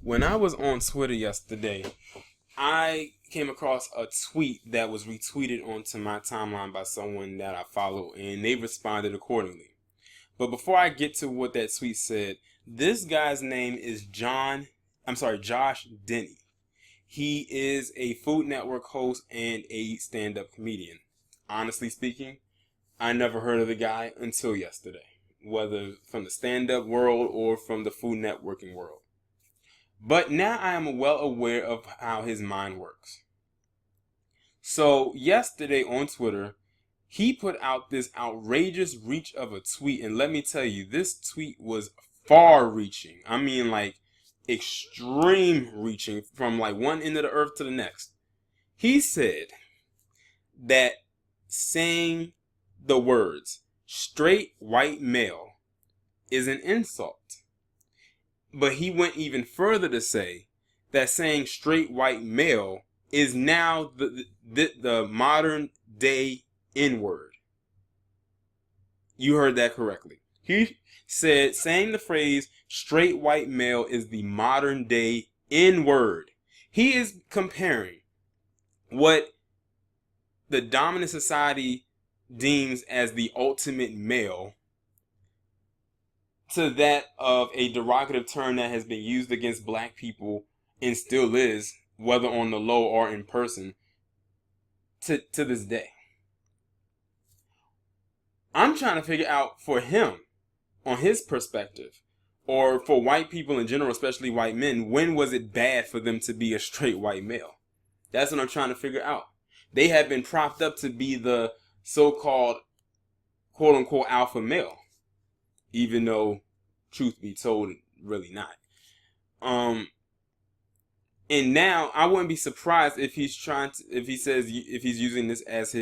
When I was on Twitter yesterday, I came across a tweet that was retweeted onto my timeline by someone that I follow, and they responded accordingly. But before I get to what that tweet said, this guy's name is Josh Denny. He is a Food Network host and a stand-up comedian. Honestly speaking, I never heard of the guy until yesterday, whether from the stand-up world or from the Food Networking world. But now I am well aware of how his mind works. So yesterday on Twitter, he put out this outrageous reach of a tweet. And let me tell you, this tweet was far reaching. I mean, like extreme reaching from like one end of the earth to the next. He said that saying the words straight white male is an insult. But he went even further to say that saying straight white male is now the modern day N-word. You heard that correctly. He said saying the phrase straight white male is the modern day N-word. He is comparing what the dominant society deems as the ultimate male to that of a derogative term that has been used against black people and still is, whether on the low or in person, to this day. I'm trying to figure out for him, on his perspective, or for white people in general, especially white men, when was it bad for them to be a straight white male? That's what I'm trying to figure out. They have been propped up to be the so-called quote-unquote alpha male, even though, truth be told, really not. And now I wouldn't be surprised if he's using this as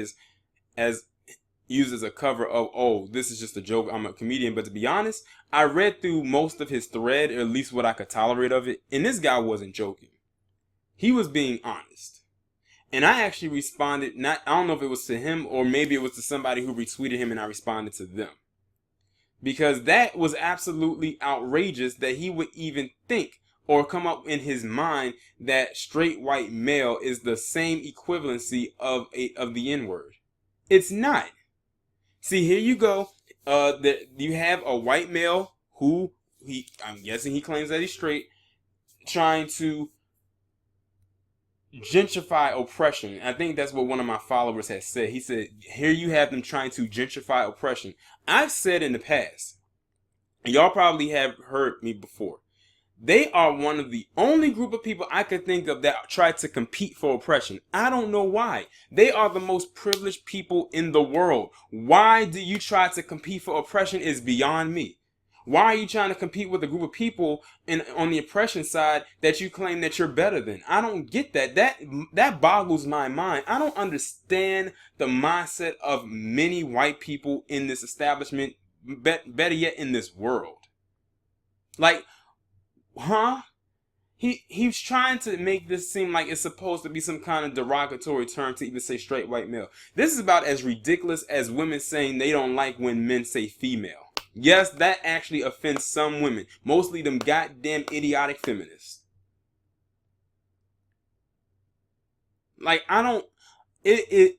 used as a cover of, oh, this is just a joke, I'm a comedian. But to be honest, I read through most of his thread, or at least what I could tolerate of it, and this guy wasn't joking. He was being honest. And I actually responded, I don't know if it was to him or maybe it was to somebody who retweeted him, and I responded to them. Because that was absolutely outrageous that he would even think or come up in his mind that straight white male is the same equivalency of the N-word. It's not. See, here you go. You have a white male who I'm guessing he claims that he's straight, trying to gentrify oppression. I think that's what one of my followers has said. He said, here you have them trying to gentrify oppression. I've said in the past, y'all probably have heard me before, they are one of the only group of people I could think of that try to compete for oppression. I don't know why. They are the most privileged people in the world. Why do you try to compete for oppression is beyond me. Why are you trying to compete with a group of people on the oppression side that you claim that you're better than? I don't get that. That boggles my mind. I don't understand the mindset of many white people in this establishment, better yet in this world. Like, huh? He's trying to make this seem like it's supposed to be some kind of derogatory term to even say straight white male. This is about as ridiculous as women saying they don't like when men say female. Yes, that actually offends some women. Mostly them goddamn idiotic feminists. Like, I don't get it.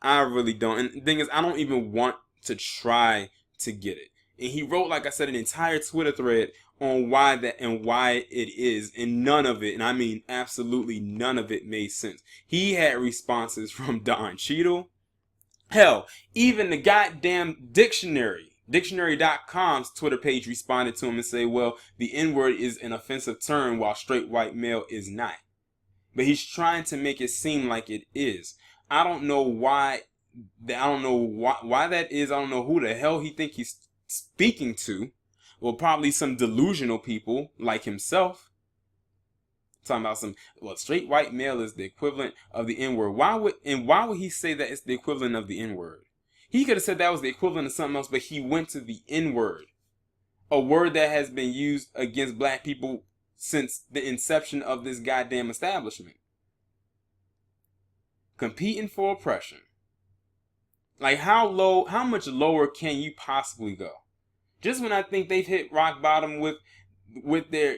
I really don't. And the thing is, I don't even want to try to get it. And he wrote, like I said, an entire Twitter thread on why it is, and none of it, and I mean absolutely none of it, made sense. He had responses from Don Cheadle. Hell, even the goddamn Dictionary.com's Twitter page responded to him and say, well, the N-word is an offensive term while straight white male is not. But he's trying to make it seem like it is. I don't know why that is. I don't know who the hell he think he's speaking to. Well, probably some delusional people like himself. Talking about straight white male is the equivalent of the N-word. Why would he say that it's the equivalent of the N-word? He could have said that was the equivalent of something else, but he went to the N-word. A word that has been used against black people since the inception of this goddamn establishment. Competing for oppression. Like, how much lower can you possibly go? Just when I think they've hit rock bottom with their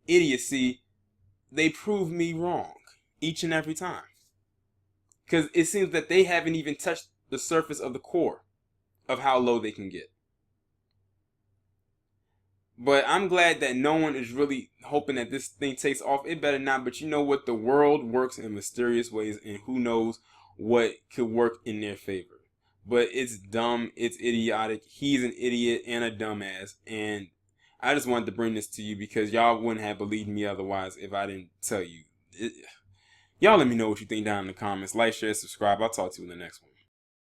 idiocy, they prove me wrong each and every time. Because it seems that they haven't even touched the surface of the core of how low they can get. But I'm glad that no one is really hoping that this thing takes off. It better not, but you know what? The world works in mysterious ways, and who knows what could work in their favor. But it's dumb, it's idiotic. He's an idiot and a dumbass, and I just wanted to bring this to you because y'all wouldn't have believed me otherwise if I didn't tell you. Y'all let me know what you think down in the comments. Like, share, subscribe. I'll talk to you in the next one.